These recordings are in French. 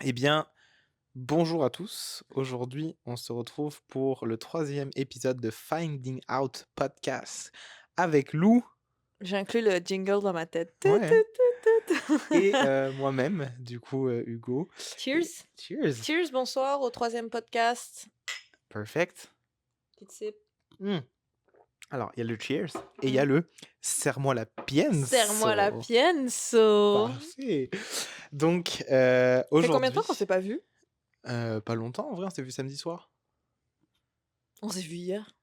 Eh bien, bonjour à tous. Aujourd'hui, on se retrouve pour le troisième épisode de Finding Out Podcast avec Lou, J'ai inclus le jingle dans ma tête. Tut, ouais, tut, tut, et tut. moi-même, du coup, Hugo. Et Cheers. cheers! Cheers, bonsoir au troisième podcast. Perfect. Petite sip. Hmm. Alors, il y a le cheers et il y Mm. a le serre-moi la Serre-moi la pienso. pienso. Parfait. Donc, Fait combien de temps qu'on aujourd'hui, s'est pas vu? pas longtemps en vrai, on s'est vu samedi soir. On s'est vu hier.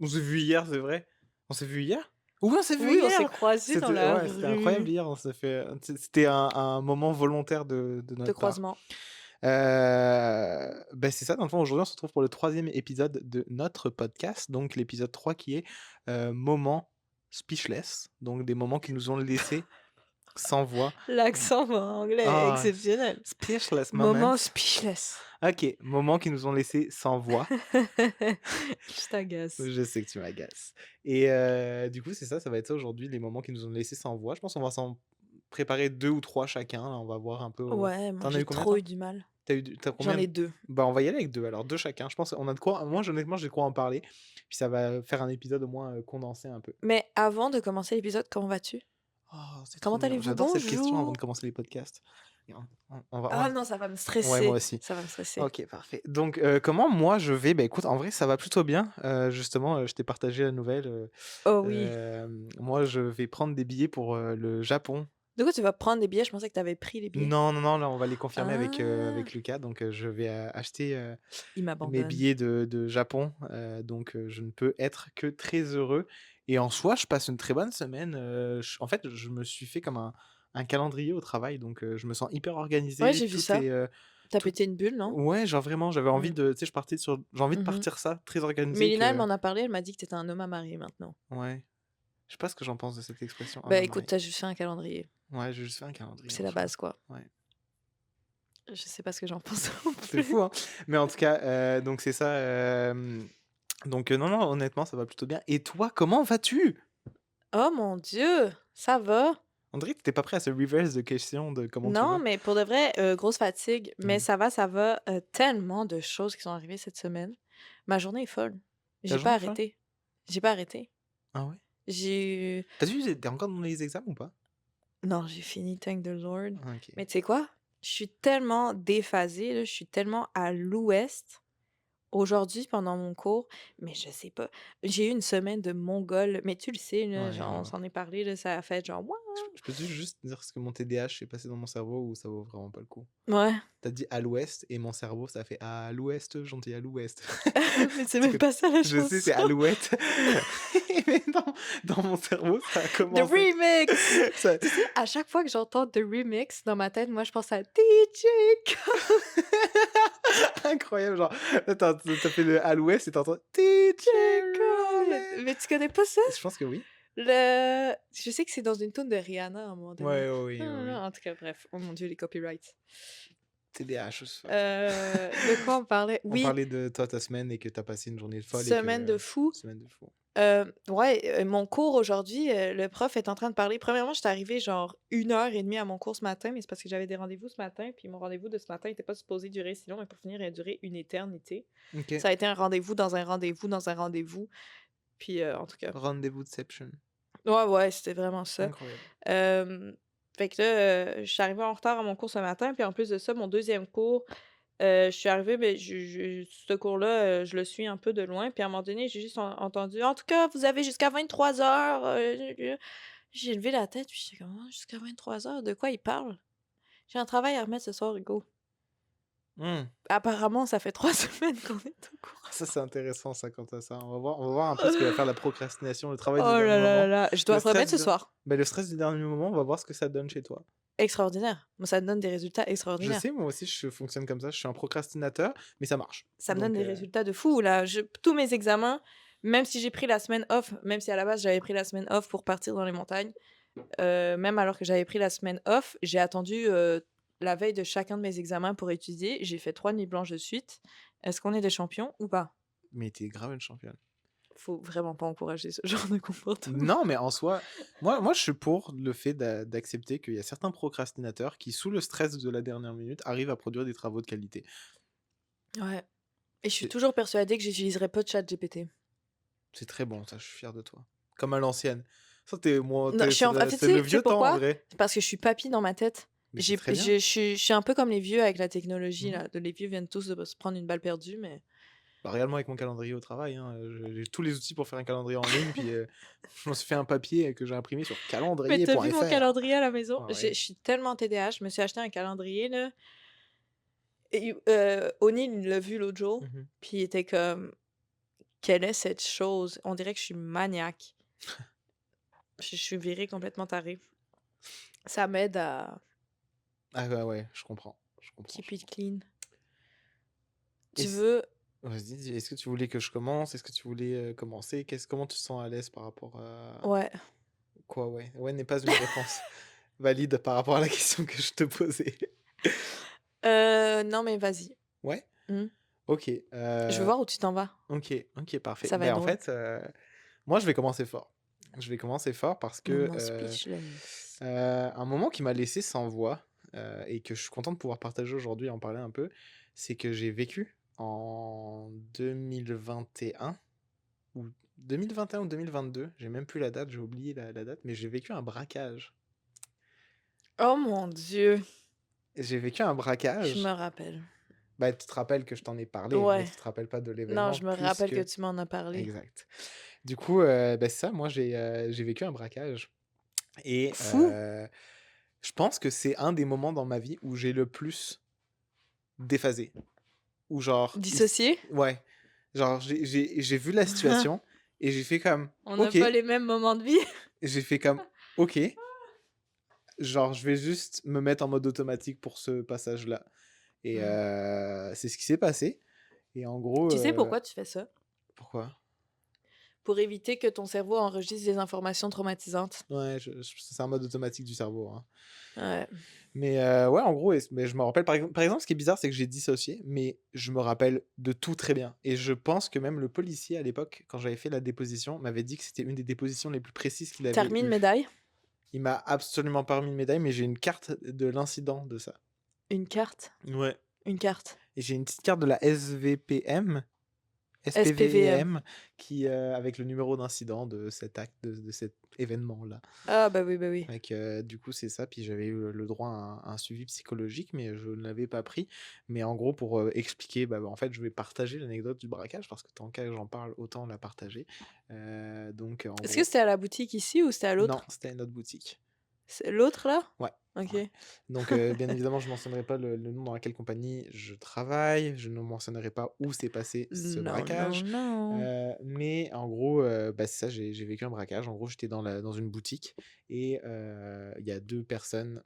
On s'est vu hier, c'est vrai. On s'est vu hier? Oui, on s'est vu Oui, on s'est hier! croisés dans C'était la ouais, c'était incroyable rue hier, on s'est fait c'était un moment volontaire de de notre part. croisement. C'est ça, dans le fond, aujourd'hui, on se retrouve pour le troisième épisode de notre podcast, donc l'épisode 3 qui est, moments speechless, donc des moments qui nous ont laissés sans voix. L'accent anglais est Ah, exceptionnel. speechless moments. Moment speechless. OK, moments qui nous ont laissés sans voix. Je t'agace. Je sais que tu m'agaces et du coup, c'est ça, ça va être ça aujourd'hui, les moments qui nous ont laissés sans voix. Je pense qu'on va s'en préparer 2 ou 3 chacun, là, on va voir un peu, Ouais, moi tu as j'ai eu combien trop toi? eu du mal. Tu as J'en combien? ai deux. Bah, on va y aller avec 2 alors, 2 chacun. Je pense on a de quoi moi, honnêtement, j'ai de quoi en parler, puis ça va faire un épisode au moins, condensé un peu. Mais avant de commencer l'épisode, comment vas-tu? Oh, c'est trop Comment bien. allez-vous? J'adore cette question avant de Bonjour. commencer les podcasts. Et on va Ah non, ça va me ouais, moi stresser. aussi. Ça va me stresser. OK, parfait. Donc, comment moi je vais? Bah, écoute, en vrai, ça va plutôt bien. Justement, je t'ai partagé la nouvelle, Oh oui. moi, je vais prendre des billets pour, le Japon. Du coup, tu vas prendre des billets? Je pensais que tu avais pris les billets. Non, non, non, là, on va les confirmer Ah! avec Lucas. Donc, je vais, acheter, Il mes m'abandonne. billets de Japon. Donc, je ne peux être que très heureux et en soi, je passe une très bonne semaine. En fait, je me suis fait comme un calendrier au travail, donc, je me sens hyper Ouais, organisé. j'ai vu Tout ça. est, Tu as tout pété une bulle, non? ouais, genre vraiment, j'avais envie Mmh. de tu sais, j'ai envie de Mmh. partir ça, très organisé Mélina, elle que m'en a parlé, elle m'a dit que tu étais un homme à marier maintenant. ouais. Je sais pas ce que j'en pense de cette expression, un Bah, homme écoute, marié. tu as juste fait un calendrier. Ouais, j'ai juste fait un calendrier C'est en la soi. base, quoi. Ouais. Je sais pas ce que j'en pense non C'est plus. fou, hein? Mais en tout cas, donc c'est ça, donc non, non, honnêtement, ça va plutôt bien et toi, comment vas-tu? Oh mon Dieu! Ça va? On dirait que tu pas prêt à ce reverse de questions de comment tu Non, vas. mais pour de vrai, grosse fatigue, mais Mmh. ça va, ça va. Tellement de choses qui sont arrivées cette semaine. Ma journée est folle. Ta J'ai pas journée est folle? arrêté. J'ai pas arrêté. Ah ouais? J'ai eu Tu as vu, tu encore dans les examens ou pas? Non, j'ai fini, thank the Lord. Ah OK. Mais tu sais quoi? Je suis tellement déphasée, là, je suis tellement à l'ouest aujourd'hui pendant mon cours, mais je sais pas. J'ai eu une semaine de mongol, mais tu le sais, là, Ouais, genre, on ouais. s'en est parlé, là, ça a fait genre Je peux juste dire ce que mon TDAH est passé dans mon cerveau ou ça vaut vraiment pas le coup? ouais, T'as dit à l'ouest et mon cerveau ça fait à l'ouest, gentil à l'ouest. mais c'est Parce même que pas ça la je sais, c'est chanson. Alouette. Mais dans mon cerveau, ça a The commencé. remix! Ça Tu sais, à chaque fois que j'entends The remix dans ma tête, moi, je pense à DJ Khaled. incroyable, genre, là, tu fait le à l'ouest et tu entends DJ Khaled. Mais tu connais pas ça? Je pense que oui. Je sais que c'est dans une tune de Rihanna à un moment donné. Ouais, oui, oui, oui. En tout cas, bref. Oh mon Dieu, les copyrights. TDAH, ce soir. De quoi on parlait? On Oui, parlait de toi, ta semaine et que t'as passé une journée folle et semaine de que fou. semaine de fou. Ouais, mon cours aujourd'hui, le prof est en train de parler. Premièrement, j'étais arrivée genre 1h30 à mon cours ce matin, mais c'est parce que j'avais des rendez-vous ce matin, puis mon rendez-vous de ce matin était pas supposé durer si long, mais pour finir, il a duré une éternité. OK. Ça a été un rendez-vous dans un rendez-vous dans un rendez-vous, puis, en tout cas. Rendez-vous-ception. Ouais, ouais, c'était vraiment ça. Incroyable. Hem, Fait que là, je suis arrivée en retard à mon cours ce matin, puis en plus de ça, mon deuxième cours, je suis arrivée, mais ce cours-là, je le suis un peu de loin, puis à un moment donné, j'ai juste entendu: «En tout cas, vous avez jusqu'à 23h», j'ai levé la tête, puis j'étais comme: «Ah, jusqu'à 23h? De quoi il parle? J'ai un travail à remettre ce soir, Hugo». Mmh. Apparemment, ça fait 3 semaines qu'on est au cours. Ça, c'est intéressant ça, quand tu ça. On va voir un peu ce que va faire la procrastination, le travail du Oh dernier là là moment, là, je dois le le remettre stress ce de soir. le stress du dernier moment, on va voir ce que ça donne chez toi. Extraordinaire. Moi, ça me donne des résultats Je extraordinaires. sais, moi aussi, je fonctionne comme ça, je suis un procrastinateur, mais ça marche. Ça me donne Donc des résultats de fou là. Tous mes examens, même si j'ai pris la semaine off, même si à la base j'avais pris la semaine off pour partir dans les montagnes, même alors que j'avais pris la semaine off, j'ai attendu, la veille de chacun de mes examens pour étudier. J'ai fait 3 nuits blanches de suite. Est-ce qu'on est des champions ou pas? mais tu grave une championne. faut vraiment pas encourager ce genre de comportement. Non, mais en soi, moi je suis pour le fait d'accepter qu'il y a certains procrastinateurs qui, sous le stress de la dernière minute, arrivent à produire des travaux de qualité. Ouais et je suis C'est toujours persuadée que j'utiliserai pas ChatGPT. c'est très bon ça, je suis fier de toi. Comme à l'ancienne. Ça, tu moi Non, je suis en fait, c'est le tu sais vieux temps en pourquoi? vrai. C'est parce que je suis papy dans ma tête. Mais c'est très bien. Je suis un peu comme les vieux avec la technologie Mmh. là, de les vieux viennent tous de se prendre une balle perdue, mais Bah, regarde-moi avec mon calendrier au travail, hein, j'ai tous les outils pour faire un calendrier en ligne, puis, je me suis fait un papier que j'ai imprimé sur mais tu vu mon calendrier.fr. calendrier à la maison? Ah ouais. Je suis tellement TDAH, je me suis acheté un calendrier là et O'Neil il l'a vu l'autre jour, Mmh. puis il était comme: «Quelle est cette chose? On dirait que je suis maniaque». Je suis virée complètement tarée. Ça m'aide à Ah bah, ouais, je comprends, je comprends, keep je it comprends. clean. Et Tu veux vas-y, dis, est-ce que tu voulais que je commence? Est-ce que tu voulais, commencer? Comment tu te sens à l'aise par rapport à ouais. quoi? Ouais, ouais n'est pas une réponse valide par rapport à la question que je te posais. Non mais vas-y. Ouais? Mmh. OK, Je veux voir où tu t'en vas. OK, OK, parfait. Ça va être Ben, en drôle. fait, moi, je vais commencer fort. Je vais commencer fort parce que, Moment speechless. un moment qui m'a laissé sans voix, et que je suis content de pouvoir partager aujourd'hui et en parler un peu, c'est que j'ai vécu en 2021 ou 2021 ou 2022, j'ai même plus la date, j'ai oublié la date, mais j'ai vécu un braquage. Oh mon Dieu! J'ai vécu un Je me braquage. rappelle. Bah, tu te rappelles que je t'en ai parlé, mais Ouais. tu te rappelles pas de Non, l'événement je me rappelle puisque que tu m'en as parlé. exact. Du coup, bah, c'est ça, moi j'ai vécu un braquage et Fou! je pense que c'est un des moments dans ma vie où j'ai le plus déphasé. Où genre il s Dissocié? ouais, genre j'ai vu la situation et j'ai fait comme: On n'a «OK». pas les mêmes moments de vie. J'ai fait comme: «OK». Genre je vais juste me mettre en mode automatique pour ce passage-là et Mmh. c'est ce qui s'est passé et en gros, Tu sais pourquoi tu fais ça? pourquoi? Pour éviter que ton cerveau enregistre des informations traumatisantes. Ouais, je c'est un mode automatique du cerveau, hein. Ouais. Mais ouais, en gros, mais je me rappelle par exemple, ce qui est bizarre, c'est que j'ai dissocié, mais je me rappelle de tout très bien et je pense que même le policier à l'époque, quand j'avais fait la déposition, m'avait dit que c'était une des dépositions les plus précises qu'il Tu avait remis une eues. médaille? Il m'a absolument pas remis de médaille, mais j'ai une carte de l'incident de ça. Une carte? Ouais Une carte. et j'ai une petite carte de la SVPM SPVM. SPVM qui, avec le numéro d'incident de cet acte, de cet événement-là. Ah bah oui, bah oui. Donc, du coup, c'est ça, puis j'avais eu le droit à un suivi psychologique, mais je ne l'avais pas pris. Mais en gros, pour, expliquer, en fait, je vais partager l'anecdote du braquage parce que tant qu'à j'en parle, autant la partager. Donc, en Est-ce que gros c'était à la boutique ici ou c'était à non, l'autre? c'était à une autre boutique. C'est l'autre là? Ouais, OK. ouais. Donc, bien évidemment, je mentionnerai pas le nom dans laquelle compagnie je travaille, je ne mentionnerai pas où s'est passé ce Non, non, braquage, non. mais en gros, c'est ça, j'ai vécu un braquage. En gros, j'étais dans une boutique et il y a 2 personnes,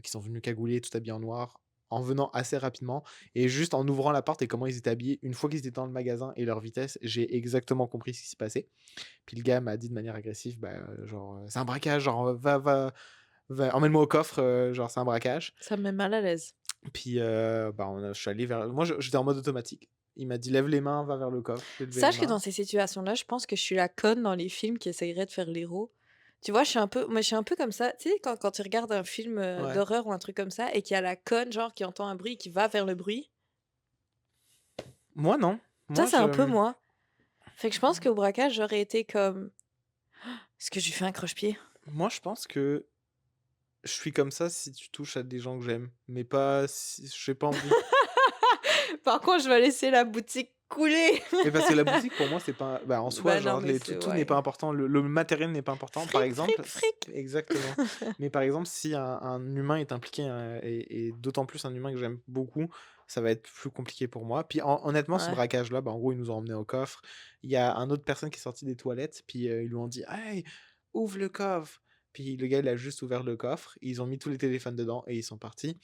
qui sont venues cagoulées, tout habillées en noir, en venant assez rapidement et juste en ouvrant la porte et comment ils étaient habillés, une fois qu'ils étaient dans le magasin et leur vitesse, j'ai exactement compris ce qui se passait. Puis le gars m'a dit de manière agressive, genre, «C'est un braquage, genre, va emmène-moi au coffre, genre c'est un braquage». Ça me met mal à l'aise. Puis, je suis allé vers moi j'étais en mode automatique. Il m'a dit: «Lève les mains, va vers le coffre». J'ai levé les Sache que dans mains. ces situations-là, je pense que je suis la conne dans les films qui essayeraient de faire l'héros. Tu vois, je suis un peu comme ça. Tu sais, quand tu regardes un film, Ouais. d'horreur ou un truc comme ça et qu'il y a la conne, genre, qui entend un bruit et qui va vers le bruit, Moi non. ça, Moi c'est un peu je moi. Fait que je pense qu'au braquage, j'aurais été comme: «Est-ce que je lui fais un croche-pied?» moi je pense que je suis comme ça si tu touches à des gens que j'aime, mais pas si j'ai pas envie. Par contre, je vais laisser la boutique couler. Mais parce que la boutique pour moi c'est pas en soi Bah, non, genre mais tout c'est tout n'est ouais. pas important, le matériel n'est pas important. Par Fric, exemple fric, fric. exactement. Mais par exemple si un humain est impliqué, et d'autant plus un humain que j'aime beaucoup, ça va être plus compliqué pour moi. Puis honnêtement ce Ouais. braquage-là, en gros ils nous ont emmenés au coffre. Il y a un autre personne qui est sorti des toilettes, puis, ils lui ont dit: «Hey, ouvre le coffre!» Puis le gars il a juste ouvert le coffre, ils ont mis tous les téléphones dedans et ils sont partis.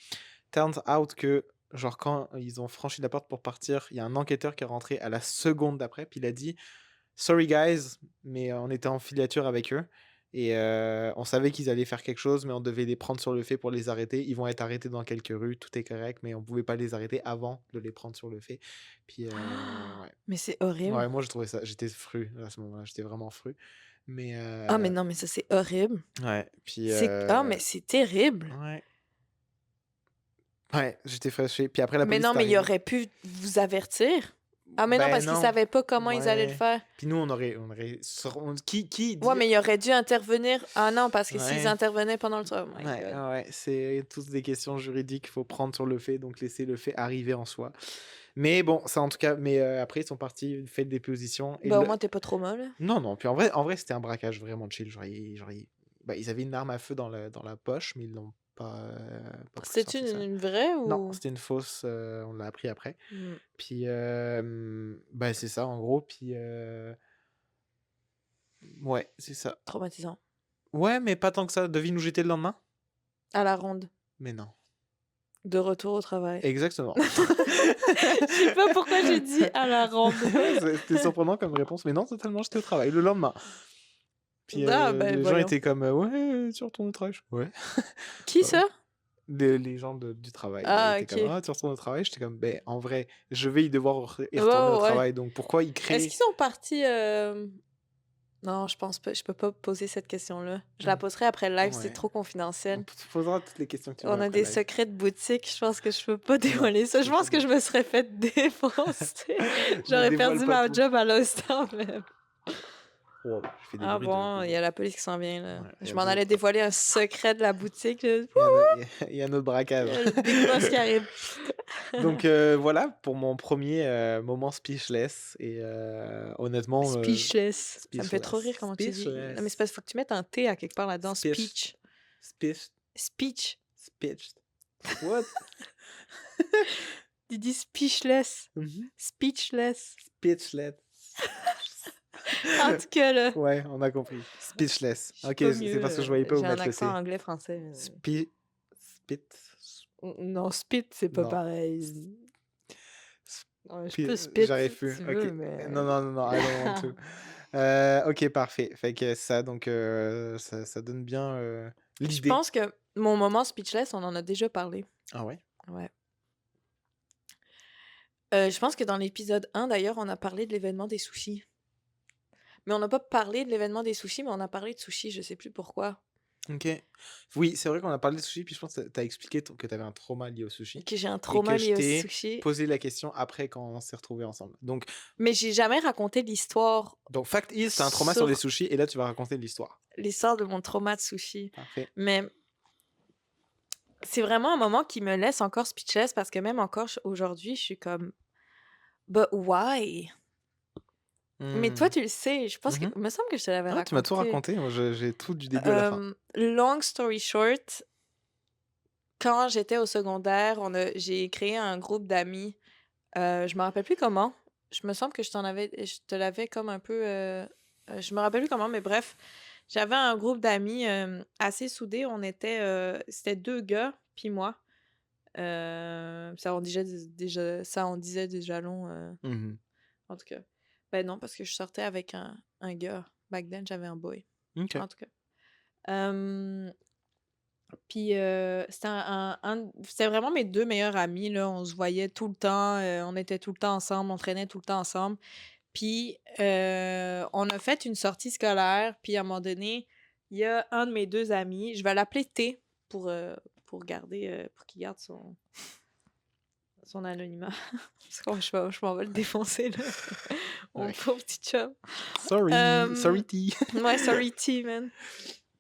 Turns out que, genre, quand ils ont franchi la porte pour partir, il y a un enquêteur qui est rentré à la seconde d'après, puis il a dit: «Sorry guys, mais on était en filature avec eux». et on savait qu'ils allaient faire quelque chose, mais on devait les prendre sur le fait pour les arrêter. Ils vont être arrêtés dans quelques rues, tout est correct, mais on pouvait pas les arrêter avant de les prendre sur le fait. Puis, ouais. Mais c'est horrible. Ouais, moi, je trouvais ça j'étais fru à ce moment-là, j'étais vraiment fru, mais Ah mais non, mais ça, c'est horrible. ouais, puis, Mais c'est terrible. ouais, ouais, j'étais fâché. Puis après la Mais police non, est mais il arrivée. aurait pu vous avertir. Ah mais non, Ben parce qu'ils non, savaient pas comment ils allaient le ouais. faire. Puis nous, on aurait sur on qui Ouais, dit mais il aurait dû intervenir. Ah non, parce que s'ils ouais, intervenaient pendant le oh my ouais, god. ouais, ouais, c'est tous des questions juridiques qu'il faut prendre sur le fait, donc laisser le fait arriver en soi. Mais bon, ça en tout cas, mais après ils sont partis, fait des déposition et Bah, au le moins, tu pas trauma, là. non, non, puis en vrai, c'était un braquage vraiment chill, ils avaient une arme à feu dans la poche, mais ils l'ont pas plus C'était sorti que ça. une vraie Non, ou? c'était une fausse, on l'a appris après. Mmh, Puis, bah, c'est ça en gros, puis, ouais, c'est ça. traumatisant. Ouais, mais pas tant que ça. Devine où j'étais le lendemain? À la ronde, Mais non. de retour au travail. Exactement. Je sais pas pourquoi j'ai dit à la ronde. C'était surprenant comme réponse, mais non, totalement, j'étais au travail le lendemain. Puis, Ah, ben, les gens voyons. étaient comme: «Ouais, tu retournes au travail?» Je fais: «Ouais». Qui Bah, ouais. ça? Les gens du travail, là, ils Ah, étaient comme: OK. «Ah, tu retournes au travail?» J'étais comme: «Beh, en vrai, je vais y devoir y Ouais, retourner au ouais, ouais. travail, donc pourquoi ils Est-ce créent?» qu'ils sont partis, non, je pense pas, je peux pas poser cette question-là. Je la Mmh, poserai après le live, c'est ouais. trop On confidentiel. te posera toutes les questions que tu veux On a après le des live. secrets de boutique, je pense que je peux pas Non, dévoiler ça. tu Je peux pas pense que dire. je me serais fait défoncer. Ne J'aurais dévoile perdu pas ma tout. job à l'instant même. Wow, je fais des Ah bruits de bon, il y a la police qui s'en vient, là. ouais, il y Je a m'en allais d'autres dévoiler un secret de la boutique, là. il y a un autre il y a un autre Il braquage. y a le big boss qui arrive. Donc voilà pour mon premier moment speechless et honnêtement, Speechless. Ça me fait trop speechless, rire comment tu dis. Non, mais c'est parce speechless, qu'il faut que tu mettes un T à quelque part là-dedans. speech Speech. speech Speech. speech what? Tu dis speechless. Mmh Speechless. speechless. En tout cas, là, Ouais, on a compris. Speechless. je suis OK, pas c'est mieux. parce que je voyais pas où J'ai un mettre le accent C. anglais-français. Spi spit Non, spit, c'est pas non, pareil. Ouais, je spi peux spit j'arrive si plus. tu veux, OK. mais. Non, non, non, non, I don't want to. OK, parfait. Fait que ça donc ça donne bien, Je l'idée. pense que mon moment speechless, on en a déjà parlé. Ah ouais? Ouais. Je pense que dans l'épisode 1, d'ailleurs, on a parlé de l'événement des sushis. Mais on n'a pas parlé de l'événement des sushis, mais on a parlé de sushis, je sais plus pourquoi. OK. Oui, c'est vrai qu'on a parlé de sushi, puis je pense que tu as expliqué ton que tu avais un trauma lié au sushi Que j'ai un et que trauma je lié aux t'ai sushis. posé la question après quand on s'est retrouvés ensemble. Mais j'ai jamais raconté l'histoire Donc fact is, tu as un trauma sur les sur sushis et là, tu vas raconter l'histoire. l'histoire de mon trauma de sushi. Parfait. Mais c'est vraiment un moment qui me laisse encore speechless parce que même encore aujourd'hui, je suis comme But why? Mais toi, Mmh. tu le sais, je pense que Mmh. me semble que je te l'avais Ah, tu m'as tout raconté. raconté. Moi, j'ai tout du début à la fin. Long story short, quand j'étais au secondaire, j'ai créé un groupe d'amis. Je me rappelle plus comment. Je me semble que je te l'avais comme un peu, je me rappelle plus comment, mais bref, j'avais un groupe d'amis assez soudés. C'était 2 gars, puis moi. Ça en disait déjà long. Mmh. En tout cas. Ben non, parce que je sortais avec un gars. Back then, j'avais un boy. OK. En tout cas. Puis c'était vraiment mes 2 meilleurs amis, là. On se voyait tout le temps, on était tout le temps ensemble, on traînait tout le temps ensemble. Puis on a fait une sortie scolaire, puis à un moment donné, il y a un de mes 2 amis, je vais l'appeler T pour garder, pour qu'il garde son anonymat. Parce que je m'en vais le défoncer, là. Mon Ouais. pauvre petit chum. Sorry, Hem, sorry T. ouais, sorry T, man.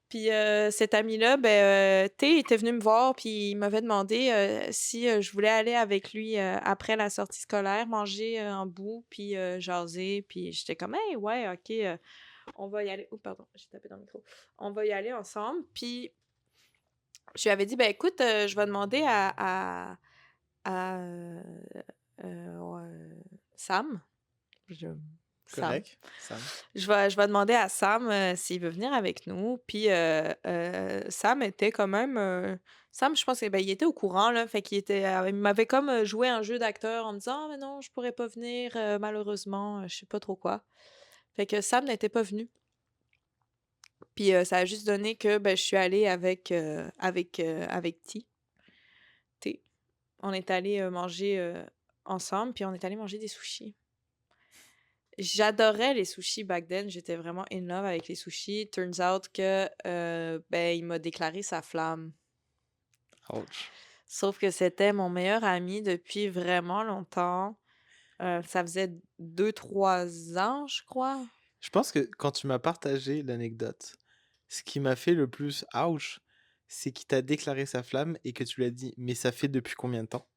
Puis cet ami-là, ben, T était venu me voir, puis il m'avait demandé si je voulais aller avec lui après la sortie scolaire, manger un bout, puis jaser. Puis j'étais comme, hey, ouais, ok, on va y aller. Oh, pardon, j'ai tapé dans le micro. On va y aller ensemble. Puis je lui avais dit, ben écoute, je vais demander à ouais, Sam. Je- Sam. Correct, Sam. Je vais demander à Sam s'il veut venir avec nous. Puis Sam était quand même. Sam, je pense qu'il il était au courant, là. Fait qu'il était. Il m'avait comme joué un jeu d'acteur en me disant: ah, mais non, je pourrais pas venir, malheureusement, je sais pas trop quoi. Fait que Sam n'était pas venu. Puis, ça a juste donné que, ben, je suis allée avec T. On est allés, manger, ensemble, puis on est allés manger des sushis. J'adorais les sushis back then, j'étais vraiment in love avec les sushis. Turns out que, ben, il m'a déclaré sa flamme. Ouch. Sauf que c'était mon meilleur ami depuis vraiment longtemps. Ça faisait 2 3 ans, je crois. Je pense que quand tu m'as partagé l'anecdote, ce qui m'a fait le plus ouch, c'est qu'il t'a déclaré sa flamme et que tu lui as dit: «Mais ça fait depuis combien de temps?»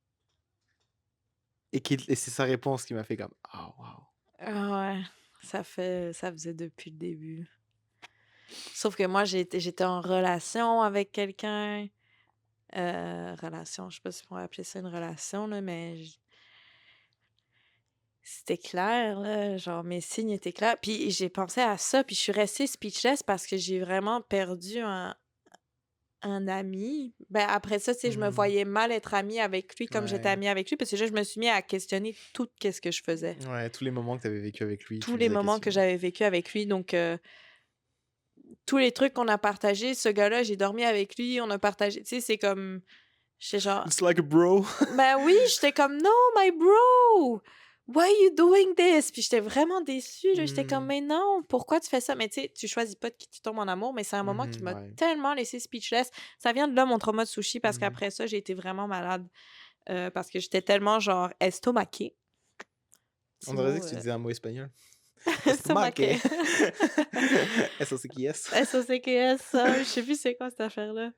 Et c'est sa réponse qui m'a fait comme: «Ah waouh!» Ah ouais, ça faisait depuis le début. Sauf que moi, j'étais en relation avec quelqu'un, relation, je sais pas si on pourrait appeler ça une relation là, mais c'était clair là, genre mes signes étaient clairs. Puis j'ai pensé à ça, puis je suis restée speechless parce que j'ai vraiment perdu un ami. Ben, après ça, tu sais, je me Mmh. voyais mal être amie avec lui comme j'étais Ouais. amie avec lui parce que là, je me suis mis à questionner tout qu'est-ce que je faisais. Ouais, tous les moments que tu avais vécu avec lui, Tous tu les les as moments que questionnés. j'avais vécu avec lui, donc tous les trucs qu'on a partagés, ce gars-là, j'ai dormi avec lui, on a partagé, tu sais, c'est comme j'étais genre It's like a bro. ben oui, j'étais comme: «Non, my bro, why are you doing this?» Puis j'étais vraiment déçue, là, j'étais comme: Mmh. «Mais non, pourquoi tu fais ça?» Mais tu sais, tu choisis pas de qui tu tombes en amour, mais c'est un moment qui Mmh m'a ouais. tellement laissé speechless. Ça vient de là, mon trauma de sushi, parce Mmh. qu'après ça, j'ai été vraiment malade, parce que j'étais tellement genre estomaquée. On Petit aurait dit mot, que tu disais un mot espagnol. Estomac. estomaquée. Eso sí que yes. S-O-C-K-S, ça, je sais plus c'est quoi cette affaire-là.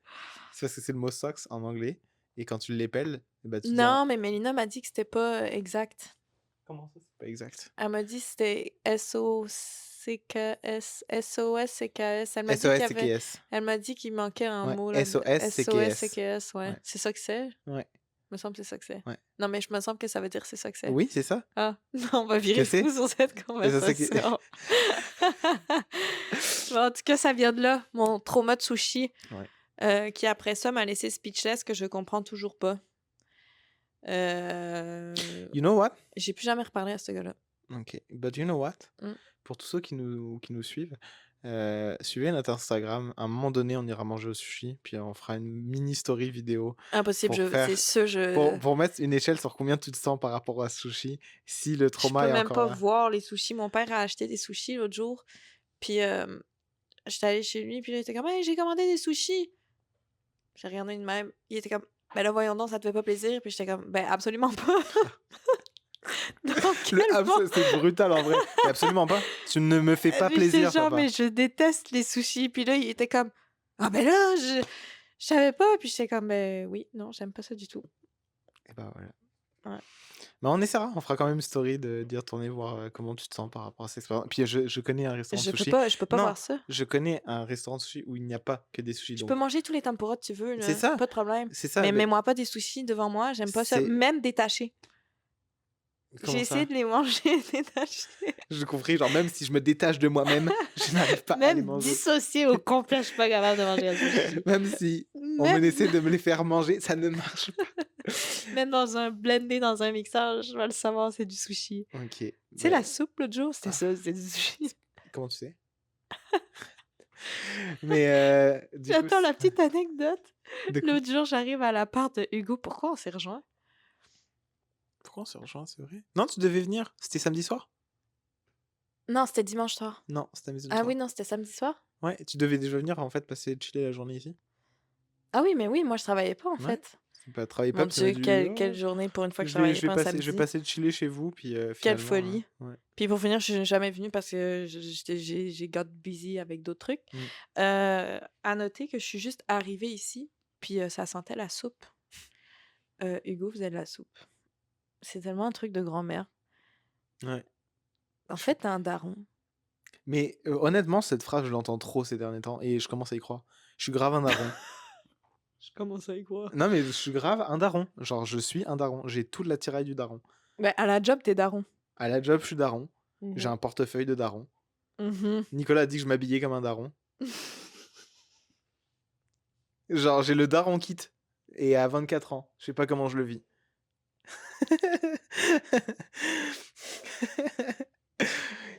C'est parce que c'est le mot socks en anglais et quand tu l'épelles, bah, tu dis un Non, mais Mélina m'a dit que c'était pas, exact. comment ça, c'est pas exact? Elle m'a dit que c'était S-O-C-K-S, S-O-S-C-K-S. SOS c'est que yes. Elle m'a dit qu'il manquait un Ouais, mot là-dedans. SOS c'est que yes. S-O-S-C-K-S, ouais. Ouais, C'est ça que c'est? ouais, Me semble que c'est ça que c'est. ouais. Non, mais je me semble que ça veut dire c'est ça que c'est. Oui, c'est ça. Ah, on va Que virer fou c'est? sur cette C'est ça qui conversation. Bon, en tout cas, ça vient de là, mon trauma de sushi, ouais. qui après ça m'a laissé speechless, que je comprends toujours pas. You know what? J'ai plus jamais reparlé à ce gars-là. OK, but you know what? Mmh. Pour tous ceux qui nous suivent, suivez notre Instagram. À un moment donné, on ira manger au sushi, puis on fera une mini story vidéo Impossible, pour je c'est faire sûr, pour mettre une échelle sur combien tu te sens par rapport à ce sushi, si le je trauma peux est même encore pas là. voir les sushis. Mon père a acheté des sushis l'autre jour, puis, j'étais allée chez lui, puis là, il était comme: «Hey, j'ai commandé des sushis!» J'ai regardé de même. Il était comme: «Ben là, voyons donc, ça te fait pas plaisir?» Puis j'étais comme: «Ben absolument pas!» Dans quel monde? C'est brutal en vrai. Mais absolument pas. Tu ne me fais pas Puis j'étais plaisir, genre: «Mais papa. je déteste les sushis!» Puis là, il était comme: «Ah ben là, je savais pas!» Puis j'étais comme: «Ben oui, non, j'aime pas ça du tout». Et bah, voilà. Ouais. Mais on essaiera, on fera quand même une story d'y retourner voir, comment tu te sens par rapport à cette expérience. Puis je connais un restaurant de sushi. Je peux pas Non, voir ça. je connais un restaurant de sushi où il n'y a pas que des sushis, Je peux donc manger tous les tempura que tu veux, c'est là, ça, pas de problème. c'est ça, Mais mais mets-moi pas des sushis devant moi, j'aime pas ça, c'est même détachés. J'ai comment essayé ça? de les manger détachés. J'ai compris, genre même si je me détache de moi-même, je n'arrive pas à les Même manger. dissocié au complet, je suis pas capable de manger un sushi. Même si on me Même essaie de me les faire manger, ça ne marche pas. même dans un blendé dans un mixeur, je vais le savoir, c'est du sushi. OK, Tu sais, la beh, soupe l'autre jour, c'était ah, ça, c'était du sushi. comment tu sais? Mais Puis du coup attends, la petite anecdote, de quoi? l'autre jour, j'arrive à l'appart de Hugo. Pourquoi on s'est rejoints? Pourquoi on s'est rejoints, c'est vrai? Non, tu devais venir, c'était samedi soir? Non, c'était dimanche soir. Non, c'était samedi Ah oui, soir. non, c'était samedi soir? Ouais, tu devais déjà venir en fait passer chiller la journée ici. Ah oui, mais oui, moi je travaillais pas en Ouais, fait. bah, travaillais Mon pas, puis on a Dieu, dit: quelle «Oh, journée pour une fois que je je travaillais vais pas un passer je vais samedi. passer chiller chez vous», puis Quelle finalement, folie. ouais. Puis pour finir, je suis jamais venue parce que j'ai got busy avec d'autres trucs. Mmh. À noter que je suis juste arrivée ici, puis, ça sentait la soupe. Hugo faisait de la soupe. C'est tellement un truc de grand-mère. Ouais. En Je fait, tu un daron. mais honnêtement, cette phrase, je l'entends trop ces derniers temps et je commence à y croire. Je suis grave un daron. Je commence à y croire. Non, mais je suis grave un daron. Genre, je suis un daron. J'ai toute l'attirail du daron. Bah, à la job, tu daron. À la job, je suis daron. J'ai Mmh un portefeuille de daron. mh. Nicolas a dit que je m'habillais comme un daron. Genre, j'ai le daron kit et à 24 ans, je sais pas comment je le vis.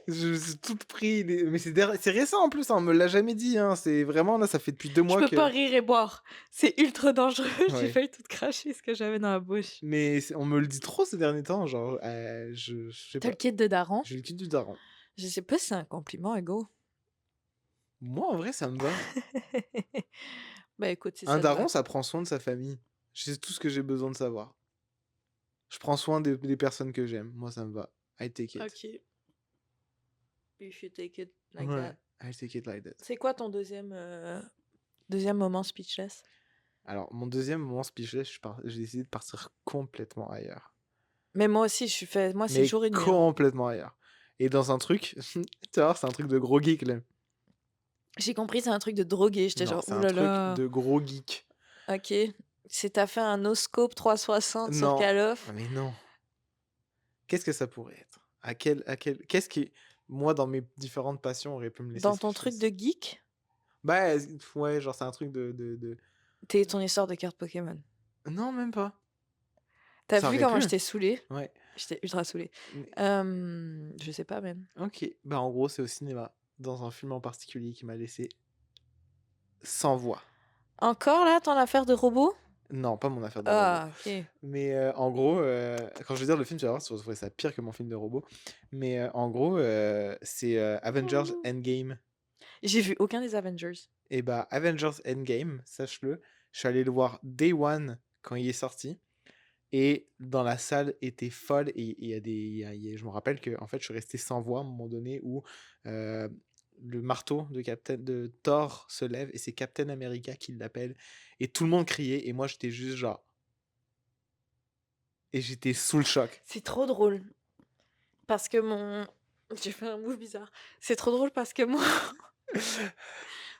Je suis tout pris, mais c'est récent en plus, hein, on me l'a jamais dit, hein, c'est vraiment là, ça fait depuis 2 Je mois peux pas que rire et boire. C'est ultra dangereux. J'ai ouais, failli tout cracher ce que j'avais dans la bouche. mais on me le dit trop ces derniers temps, genre, je sais Tu pas, le kit de daron? j'ai le cul du daron. Je sais pas si c'est un compliment, Hugo. Moi, en vrai, ça me va. Ben, écoute, si Un ça te daron, va. ça prend soin de sa famille. C'est tout ce que j'ai besoin de savoir. Je prends soin des personnes que j'aime. Moi, ça me va. I take it. OK. You should take it like Ouais, that. I take it like that. C'est quoi ton deuxième moment speechless? Alors, mon deuxième moment speechless, j'ai décidé de partir complètement ailleurs. Mais moi aussi, moi, c'est Mais jour et nuit, hein. complètement ailleurs. Et dans un truc, tu vas voir, c'est un truc de gros geek, là. J'ai compris, c'est un truc de drogué. J'étais Non, genre: c'est «Ouh un là truc là, de gros geek. OK». C'est tu fait un no-scope 360 sur Non, Call of. mais non. Qu'est-ce que ça pourrait être? Qu'est-ce qui, moi, dans mes différentes passions, aurait pu me laisser Dans ton truc speechless? de geek, Bah, ouais, genre, c'est un truc ton histoire de cartes Pokémon. non, même pas. T'as Ça vu aurait comment pu. j'étais saoulée? Ouais. J'étais ultra saoulée. Mais Je sais pas même. OK. Bah, en gros, c'est au cinéma, dans un film en particulier qui m'a laissé sans voix. Encore là, ton affaire de robot? Non, pas mon affaire de robot. Ah, OK. Mais, en gros, quand je vais dire le film, tu vas voir, tu vas trouver ça pire que mon film de robot. Mais, en gros, c'est, Avengers Endgame. J'ai vu aucun des Avengers. Et bah, Avengers Endgame, sache-le, je suis allé le voir day one quand il est sorti et dans la salle était folle et il y a des il y a je me rappelle que en fait, je suis resté sans voix à un moment donné où, heu, le marteau de Thor se lève et c'est Captain America qui l'appelle et tout le monde criait et moi j'étais juste genre et j'étais sous le choc. C'est trop drôle parce que mon j'ai fait un move bizarre. C'est trop drôle parce que moi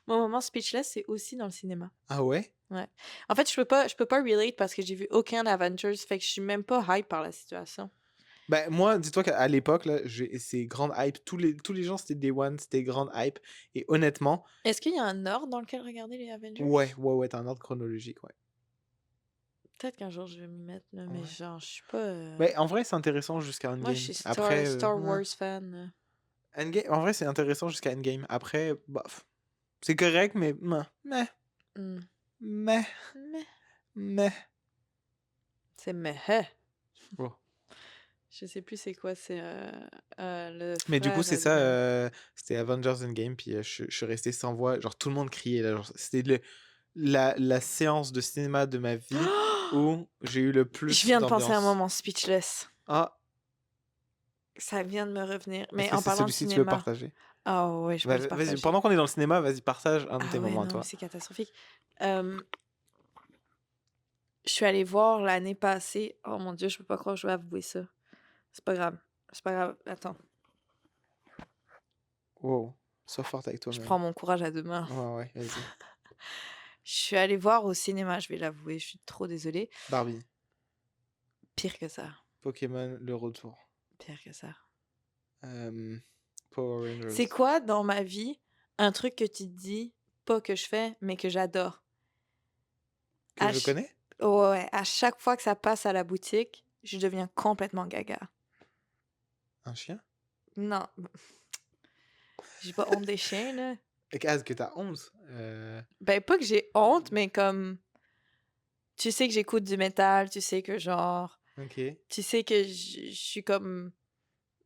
mon moment speechless, c'est aussi dans le cinéma. Ah ouais? Ouais. En fait, je peux pas relate parce que j'ai vu aucun Avengers, fait que je suis même pas hype par la situation. Bah, moi, dis-toi qu'à l'époque là, c'est grande hype, tous les gens c'était day one, c'était grande hype et honnêtement, Est-ce qu'il y a un ordre dans lequel regarder les Avengers? ouais, ouais, ouais, tu un ordre chronologique, ouais. Peut-être qu'un jour je vais m'y mettre là, mais Ouais. genre je suis pas, Mais en vrai, c'est intéressant jusqu'à moi je Endgame. suis Star Après, Star Wars fan, Endgame, en vrai, c'est intéressant jusqu'à Endgame. Après, bof, c'est correct, mais Mmh. meh, Meh. meh. C'est meh. Bon. Je sais plus c'est quoi, c'est, le Mais du coup, frère c'est ça, de c'était Avengers Endgame, puis je suis resté sans voix. Genre, tout le monde criait, là. Genre, c'était la séance de cinéma de ma vie où j'ai eu le Je plus viens de penser à un d'ambiance. moment speechless. Ah, Ça vient de me revenir, est-ce mais que en c'est parlant de celui-ci que tu veux cinéma. partager? Ah ouais, je peux le Vas-y, partager. pendant qu'on est dans le cinéma, vas-y, partage un de tes Ah ouais, moments à non, mais toi. c'est catastrophique. Hem, je suis allée voir l'année passée, oh mon Dieu, je peux pas croire que je vais avouer ça. C'est pas grave, c'est pas grave, attends, Wow, sois forte avec je toi-même. prends mon courage à 2 mains. Ouais, ouais, vas-y. Je suis allée voir au cinéma, je vais l'avouer, je suis trop désolée. Barbie, Pire que ça, Pokémon, le retour. pire que ça. Hem, Power C'est Rangers. quoi dans ma vie un truc que tu te dis, pas que je fais, mais que j'adore? Que À je ch connais? Ouais, à chaque fois que ça passe à la boutique, je deviens complètement gaga. Un chien? Non, j'ai pas honte des chiens, là. Que tu as honte? Ben, pas que j'ai honte, mais comme tu sais que j'écoute du métal, tu sais que genre OK, tu sais que je suis comme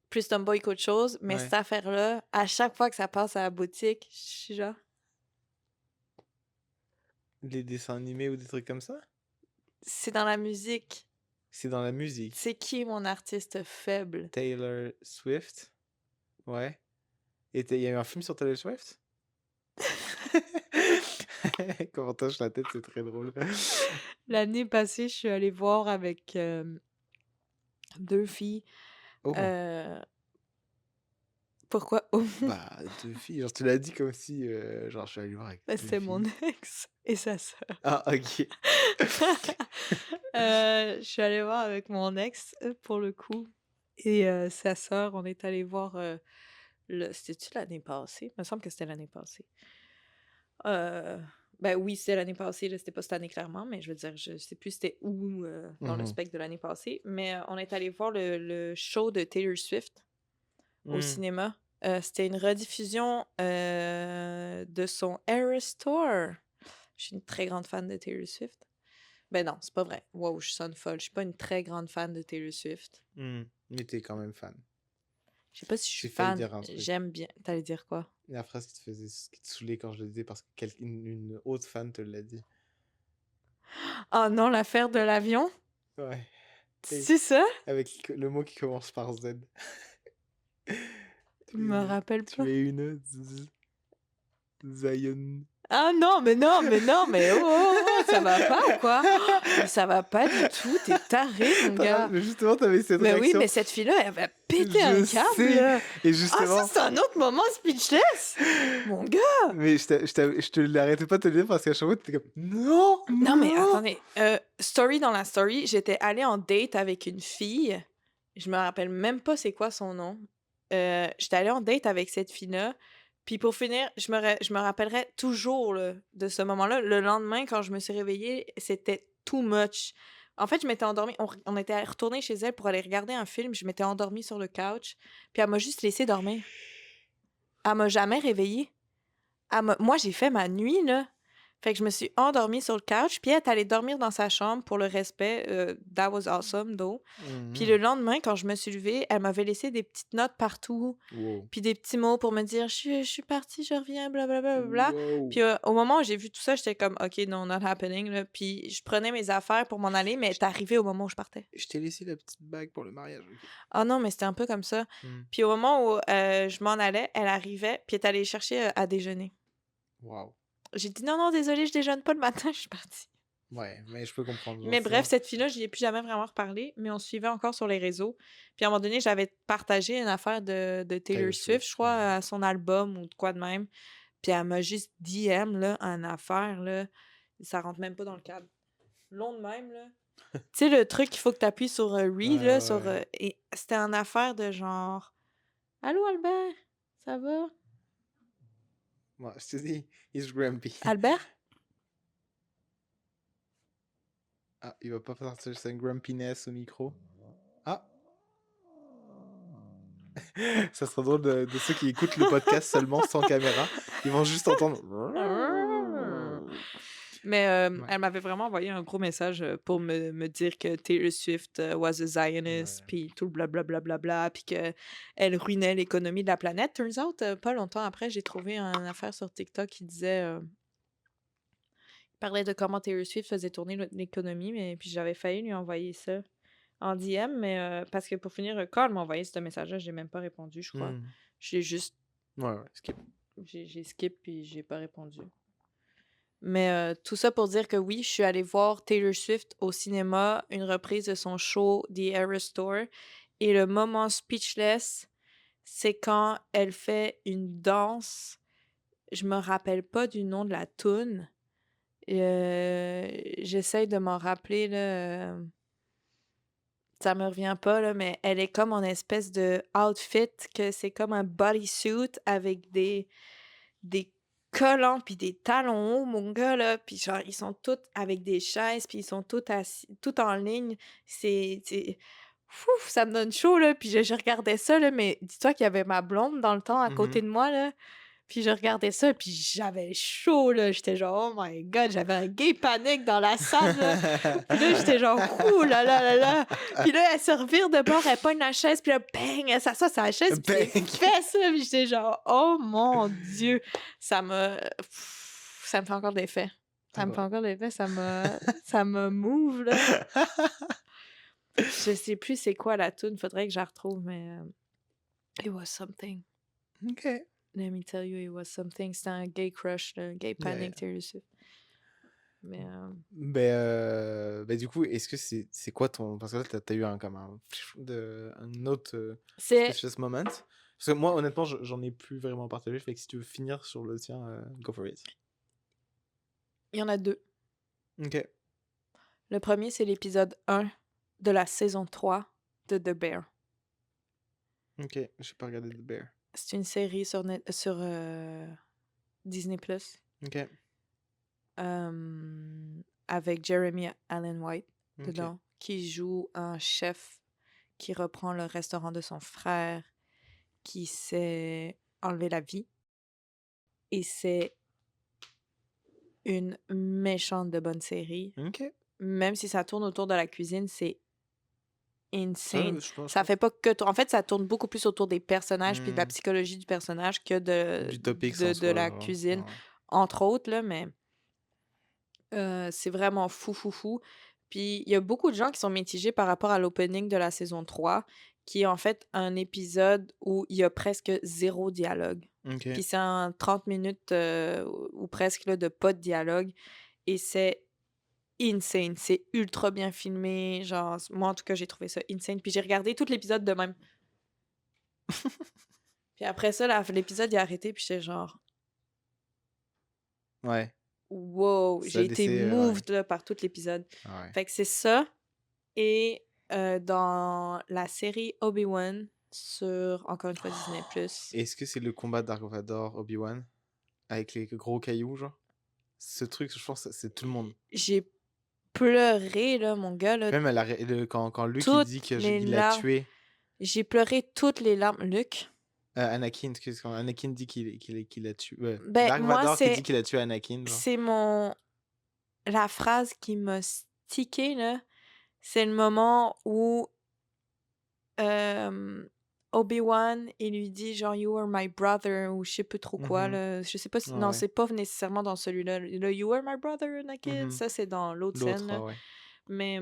plus tomboy qu'autre chose, mais cette ouais. affaire-là, à chaque fois que ça passe à la boutique, je suis genre Des dessins animés ou des trucs comme ça? c'est dans la musique. C'est dans la musique. C'est qui mon artiste faible? Taylor Swift? Ouais. Et il y a eu un film sur Taylor Swift? Comment tu la tête, c'est très drôle. L'année passée, je suis allée voir avec, 2 filles, Oh, heu pourquoi? Oh, bah, 2 filles, genre tu l'as dit comme si, genre je suis allé voir avec bah, 2 c'était mon filles. ex et sa sœur. Ah OK. Je suis allée voir avec mon ex, pour le coup et sa sœur. On est allé voir, c'était-tu l'année passée? Il me semble que c'était l'année passée. Heu, ben, oui, c'était l'année passée, là, c'était pas cette année clairement, mais je veux dire, je sais plus c'était où, dans le Mmh. spectre de l'année passée, mais on est allé voir le show de Taylor Swift au Mmh. cinéma. C'était une rediffusion, de son Eras Tour. Je suis une très grande fan de Taylor Swift. Ben non, c'est pas vrai. Wow, je sonne folle. Je suis pas une très grande fan de Taylor Swift. Mais t'es quand même fan. Je sais pas si je suis J'ai failli fan, dire un truc. j'aime bien. T'allais dire quoi? La phrase qui te saoulait quand je le disais parce que une autre fan te l'a dit. Oh non, l'affaire de l'avion? Ouais. Et C'est ça? avec le mot qui commence par Z. Je me rappelle Tu pas. es une Zion. Ah non, mais non, mais non, mais oh, oh, oh, ça va pas ou quoi? Mais ça va pas du tout, t'es taré, mon gars. Mais justement, t'avais cette Mais oui, réaction. mais cette fille-là, elle va péter un Je câble, sais. là. Et Ah, ça, justement. c'est un autre moment speechless! Mon gars! Mais je te l'arrêtais pas de te le dire parce qu'à chaque fois, t'étais comme non, Non, mais non. attendez, story dans la story, j'étais allée en date avec une fille. Je me rappelle même pas c'est quoi son nom. J'étais allée en date avec cette fille-là. Puis pour finir, je me rappellerai toujours là, de ce moment-là. Le lendemain, quand je me suis réveillée, c'était too much. En fait, je m'étais endormie. On était retourné chez elle pour aller regarder un film. Je m'étais endormie sur le couch. Puis elle m'a juste laissé dormir. Elle m'a jamais réveillée. Moi, j'ai fait ma nuit, là. Fait que je me suis endormie sur le couch, puis elle est allée dormir dans sa chambre pour le respect. That was awesome, though. Puis le lendemain, quand je me suis levée, elle m'avait laissé des petites notes partout, Wow. puis des petits mots pour me dire je suis partie, je reviens, blablabla. Bla, bla, bla. Wow. Puis au moment où j'ai vu tout ça, j'étais comme OK, no, not happening. Là. Puis je prenais mes affaires pour m'en aller, mais elle est arrivée au moment où je partais. Je t'ai laissé la petite bague pour le mariage. Ok. Ah non, mais c'était un peu comme ça. Hmm. Puis au moment où je m'en allais, elle arrivait, puis elle est allée chercher à déjeuner. Wow. J'ai dit: «Non, non, désolée, je déjeune pas le matin», je suis partie. Ouais, mais je peux comprendre. Mais bref, cette fille-là, je n'y ai plus jamais vraiment reparlé, mais on se suivait encore sur les réseaux. Puis à un moment donné, j'avais partagé une affaire de Taylor Swift, je crois, à son album ou de quoi de même. Puis elle m'a juste DM, là, en affaire, là. Ça rentre même pas dans le cadre. Long de même, là. Tu sais, le truc qu'il faut que tu appuies sur read, là, sur. Et c'était en affaire de genre Allô, Albert, ça va? Moi, je te dis, he's grumpy. Albert? Ah, il va pas sortir sa grumpiness au micro. Ah! Ça sera drôle de ceux qui écoutent le podcast seulement sans caméra. Ils vont juste entendre. Mais Ouais. elle m'avait vraiment envoyé un gros message pour me dire que Taylor Swift was a Zionist, Ouais. puis tout le blablabla, bla, bla, bla, puis qu'elle ruinait l'économie de la planète. Turns out, pas longtemps après, j'ai trouvé une affaire sur TikTok qui disait. Il parlait de comment Taylor Swift faisait tourner l'économie, mais puis j'avais failli lui envoyer ça en DM, mais parce que pour finir, quand elle m'a envoyé ce message-là, j'ai même pas répondu, je crois. J'ai juste. Ouais, skip. J'ai skip, puis j'ai pas répondu. Mais tout ça pour dire que oui, je suis allée voir Taylor Swift au cinéma, une reprise de son show The Eras Tour. Et le moment speechless, c'est quand elle fait une danse. Je me rappelle pas du nom de la toune. J'essaye de m'en rappeler, là. Ça me revient pas, là, mais elle est comme en espèce de outfit que c'est comme un bodysuit avec des collants puis des talons hauts, mon gars, là, puis genre, ils sont tous avec des chaises, puis ils sont tous assis tout en ligne. C'est Ouf, ça me donne chaud, là, puis je regardais ça, là, mais dis-toi qu'il y avait ma blonde dans le temps à côté de moi, là, puis je regardais ça, puis j'avais chaud, là. J'étais genre: «Oh my god», j'avais un gay panic dans la salle, là. Puis là, j'étais genre: «Ouh là là là là». Puis là, elle se revire de bord, elle pogne la chaise, puis là, bang, elle s'assoit sur la chaise, puis elle Bang! fait ça, puis j'étais genre: «Oh mon Dieu!» Ça me fait encore de l'effet. Ça me fait encore de l'effet, ça me move, là. Je sais plus c'est quoi la tune, faudrait que je la retrouve, mais it was something. Ok. Let me tell you, it was something. C'était un gay crush, là, un gay panic, Taylor Swift. Mais Du coup, est-ce que c'est quoi ton. Parce que là, t'as eu un autre c'est speechless moment. Parce que moi, honnêtement, j'en ai plus vraiment partagé. Fait que si tu veux finir sur le tien, go for it. il y en a 2. Ok. Le premier, c'est l'épisode 1 de la saison 3 de The Bear. Ok, j'ai pas regardé The Bear. C'est une série sur Disney+. Ok. Avec Jeremy Allen White Ok. dedans, qui joue un chef qui reprend le restaurant de son frère, qui s'est enlevé la vie et c'est une méchante de bonne série. OK. Même si ça tourne autour de la cuisine, c'est Ça, insane. je pense Ça fait pas que en fait, ça tourne beaucoup plus autour des personnages puis de la mmh, psychologie du personnage que de du topics en de soi, la genre, cuisine, ouais. entre autres là, mais c'est vraiment fou, fou, fou. Puis il y a beaucoup de gens qui sont mitigés par rapport à l'opening de la saison 3, qui est en fait un épisode où il y a presque zéro dialogue. OK. Puis c'est en 30 minutes, ou presque là, de pas de dialogue et c'est insane. C'est ultra bien filmé, genre moi en tout cas, j'ai trouvé ça insane. Puis j'ai regardé tout l'épisode de même. Puis après ça, l'épisode il a arrêté puis j'étais genre: Ouais, «Wow!» ça J'ai été laissait, ouais, moved là par tout l'épisode. ouais. Fait que c'est ça. Et dans la série Obi-Wan sur, encore une fois, Disney+, Est-ce que c'est le combat Dark Vador Obi-Wan avec les gros cailloux, genre? Ce truc, je pense, c'est tout le monde. j'ai pleuré là, mon gars, là, Même à la ré le quand Luke il toutes dit que les il l'a larmes. tué, J'ai pleuré toutes les larmes. Luc? Anakin, excuse, quand Anakin dit qu'il a tué Ben, Dark moi, Vador qui dit c'est qu'il a tué Anakin, genre. c'est mon la phrase qui m'a stické, là, c'est le moment où, hem, Obi-Wan, il lui dit genre: «You were my brother» ou je sais plus trop quoi, Mmh. là. Je sais pas si Ouais, non, ouais. c'est pas nécessairement dans celui-là. Le «You were my brother, Anakin», Mmh. ça, c'est dans l'autre scène, L'autre, là. ouais. Mais,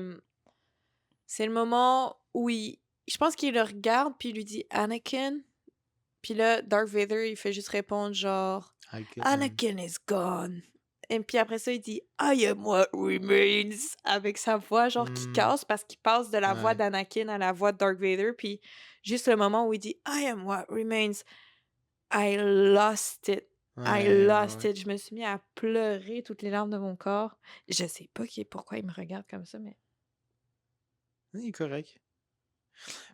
c'est le moment où il je pense qu'il le regarde, puis il lui dit: «Anakin», puis là, Darth Vader, il fait juste répondre genre: Again. «Anakin is gone» et puis après ça, il dit: «I am what remains» avec sa voix genre qui Mmh. casse parce qu'il passe de la voix Ouais. d'Anakin à la voix de Darth Vader, puis juste le moment où il dit: «I am what remains», I lost it. I Ouais, ouais, lost ouais. it. Je me suis mis à pleurer toutes les larmes de mon corps. Je sais pas pourquoi il me regarde comme ça, mais Oui, correct.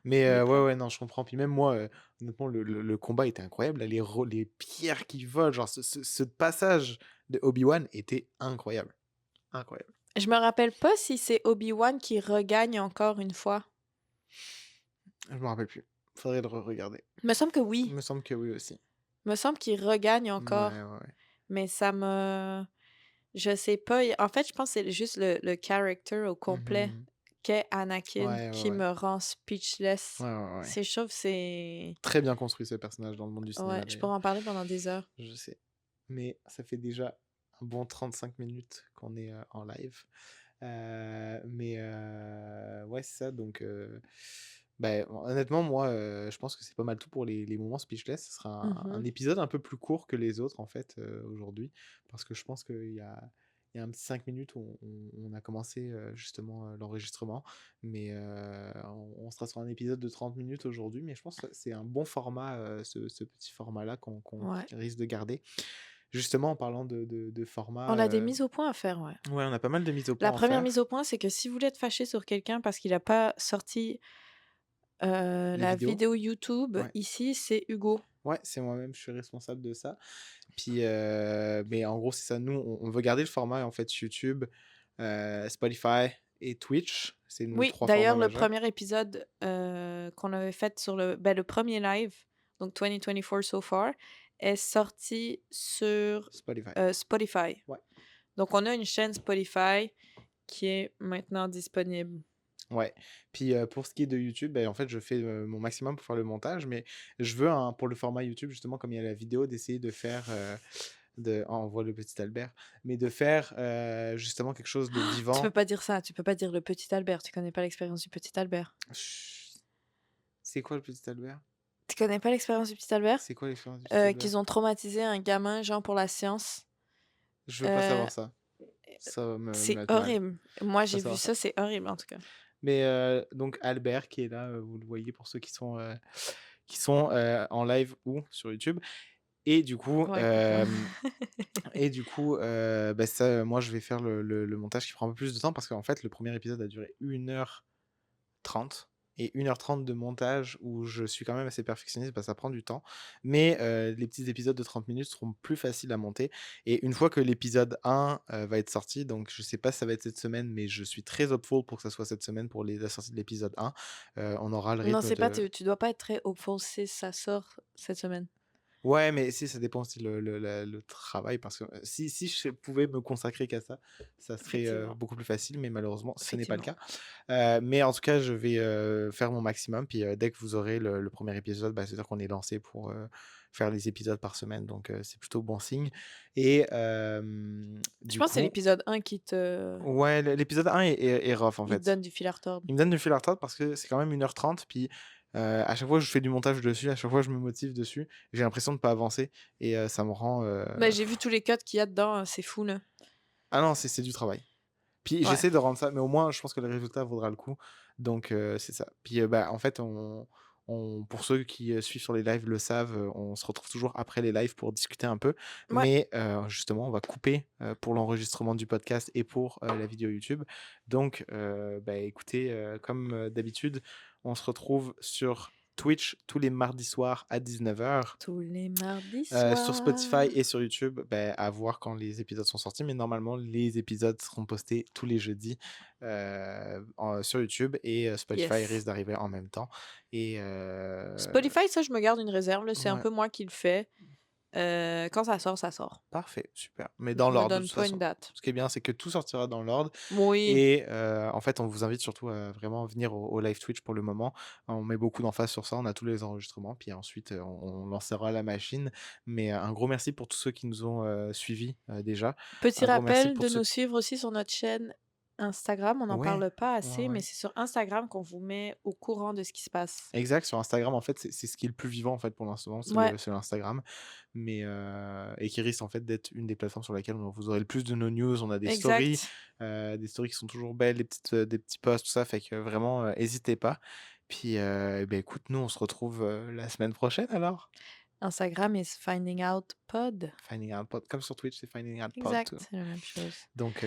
Mais les ouais, pleurs. ouais, non, je comprends. Puis même moi, honnêtement, le combat était incroyable, là, les pierres qui volent, genre ce passage de Obi-Wan était incroyable, incroyable. Je me rappelle pas si c'est Obi-Wan qui regagne encore une fois. Je me rappelle plus. Faudrait le regarder. Me semble que Il oui. me semble que oui aussi. Me semble qu'il regagne Ouais, encore, ouais, ouais. mais ça me je sais pas, en fait, je pense que c'est juste le character au complet Mmh. qu'est Anakin Ouais, ouais, qui ouais. me rend speechless. Ouais, ouais, ouais. C'est je trouve c'est Très bien construit ce personnage dans le monde du ouais, cinéma je d'ailleurs. pourrais en parler pendant des heures. Je sais. Mais ça fait déjà un bon 35 minutes qu'on est, en live. Mais ouais, c'est ça donc bah, honnêtement, moi, je pense que c'est pas mal tout pour les moments speechless. Ce sera un Mmh. épisode un peu plus court que les autres, en fait, aujourd'hui. Parce que je pense qu'il y a un petit 5 minutes où on a commencé, justement, l'enregistrement. Mais on sera sur un épisode de 30 minutes aujourd'hui. Mais je pense que c'est un bon format, ce petit format-là qu'on Ouais. risque de garder. Justement, en parlant de On format, a des mises au point à faire, ouais. ouais, on a pas mal de mises au point La à première mise faire. au point, c'est que si vous voulez être fâché sur quelqu'un parce qu'il a pas sorti, Les la vidéos, vidéo YouTube, ouais. ici, c'est Hugo. Ouais, c'est moi-même, je suis responsable de ça. Puis, mais en gros, c'est ça. Nous, on veut garder le format, en fait, YouTube, Spotify et Twitch. C'est nos Oui, 3 formats d'ailleurs, le majeurs. premier épisode, qu'on avait fait sur le 1er live, donc 2024 so far, est sorti sur, Spotify. Spotify. Ouais, Donc on a une chaîne Spotify qui est maintenant disponible. ouais. Puis, pour ce qui est de YouTube, en fait, je fais, mon maximum pour faire le montage, mais je veux un pour le format YouTube, justement, comme il y a la vidéo, d'essayer de faire, on voit le petit Albert, mais de faire, justement quelque chose de Tu peux vivant. pas dire ça, tu peux pas dire le petit Albert, tu connais pas l'expérience du petit Albert. Chut. C'est quoi le petit Albert? Tu connais pas l'expérience du petit Albert? C'est quoi l'expérience du petit Albert? Qu'ils ont traumatisé un gamin, genre, pour la science. Je veux pas Heu, savoir ça. Ça va me c'est mettre mal. horrible. Moi, Je veux pas j'ai vu savoir ça. ça, c'est horrible, en tout cas. Mais donc Albert qui est là, vous le voyez pour ceux qui sont en live ou sur YouTube et du coup, Ouais, coucou. hem et du coup, bah, ça, moi, je vais faire le montage qui prend un peu plus de temps parce qu'en fait, le premier épisode a duré 1 h 30. et 1 h 30 de montage où je suis quand même assez perfectionniste, bah, ça prend du temps. Mais les petits épisodes de 30 minutes seront plus faciles à monter et une fois que l'épisode 1, va être sorti, donc je sais pas si ça va être cette semaine, mais je suis très hopeful pour que ça soit cette semaine pour la sortie de l'épisode 1. On aura le Non, rythme c'est pas de tu dois pas être très hopeful si ça sort cette semaine. ouais, mais si, ça dépend aussi le travail parce que, si je pouvais me consacrer qu'à ça, ça serait, Effectivement, beaucoup plus facile, mais malheureusement, ce n'est pas le effectivement. cas. Mais en tout cas, je vais, faire mon maximum, puis, dès que vous aurez le 1er épisode, bah, c'est-à-dire qu'on est lancé pour, faire les épisodes par semaine, donc, c'est plutôt bon signe et Je du pense que c'est coup l'épisode 1 qui te ouais, l'épisode 1 est rough, en il te fait. donne du fil à retordre. Il me donne du fil à retordre parce que c'est quand même 1 h 30 puis, à chaque fois je fais du montage dessus, à chaque fois je me motive dessus, j'ai l'impression de pas avancer et ça me rend, Bah, j'ai vu tous les cuts qu'il y a dedans, c'est fou, là. ah non, c'est du travail. Puis Ouais. j'essaie de rendre ça mais au moins je pense que le résultat vaudra le coup, donc c'est ça. Puis, bah, en fait, on pour ceux qui, suivent sur les lives le savent, on se retrouve toujours après les lives pour discuter un peu, Ouais. mais justement, on va couper, pour l'enregistrement du podcast et pour, la vidéo YouTube. Donc bah, écoutez, comme, d'habitude, on se retrouve sur Twitch tous les mardis soirs à 19 h. Tous les mardis Sur Spotify soirs. et sur YouTube, beh, à voir quand les épisodes sont sortis, mais normalement, les épisodes seront postés tous les jeudis, sur YouTube et Spotify Yes. risque d'arriver en même temps et Spotify, ça, je me garde une réserve, là, c'est un ouais, peu moi qui le fais. Quand ça sort, ça sort. parfait, super. Mais dans Je me l'ordre de donne toute pas une façon. date. Ce qui est bien, c'est que tout sortira dans l'ordre Oui, et en fait, on vous invite surtout à vraiment venir au live Twitch pour le moment. On met beaucoup d'emphase sur ça, on a tous les enregistrements, puis ensuite, on lancera la machine. Mais un gros merci pour tous ceux qui nous ont, suivis, déjà. petit Un gros merci rappel pour de ceux nous suivre aussi sur notre chaîne Instagram. On n'en ouais, parle pas ouais, assez, mais ouais. c'est sur Instagram qu'on vous met au courant de ce qui se passe. Exact, sur Instagram, en fait, c'est ce qui est le plus vivant, en fait, pour l'instant, Ouais, c'est l'Instagram, mais et qui risque, en fait, d'être une des plateformes sur laquelle on vous aurez le plus de nos news. On a exact. des stories qui sont toujours belles, des petits posts, tout ça, fait que vraiment, hésitez pas. Puis, eh beh, écoute, nous, on se retrouve, la semaine prochaine alors? Instagram is Finding Out Pod. Finding Out Pod, comme sur Twitch, c'est Finding Out Pod Exact, too. c'est la même chose. Donc,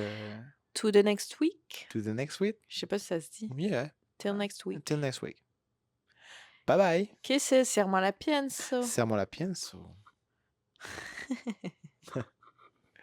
To the next week. to the next week. Je sais pas si ça se dit. Yeah, Till next until week. next week. Bye bye. Que se serre-moi la pienso. Serre-moi la pienso.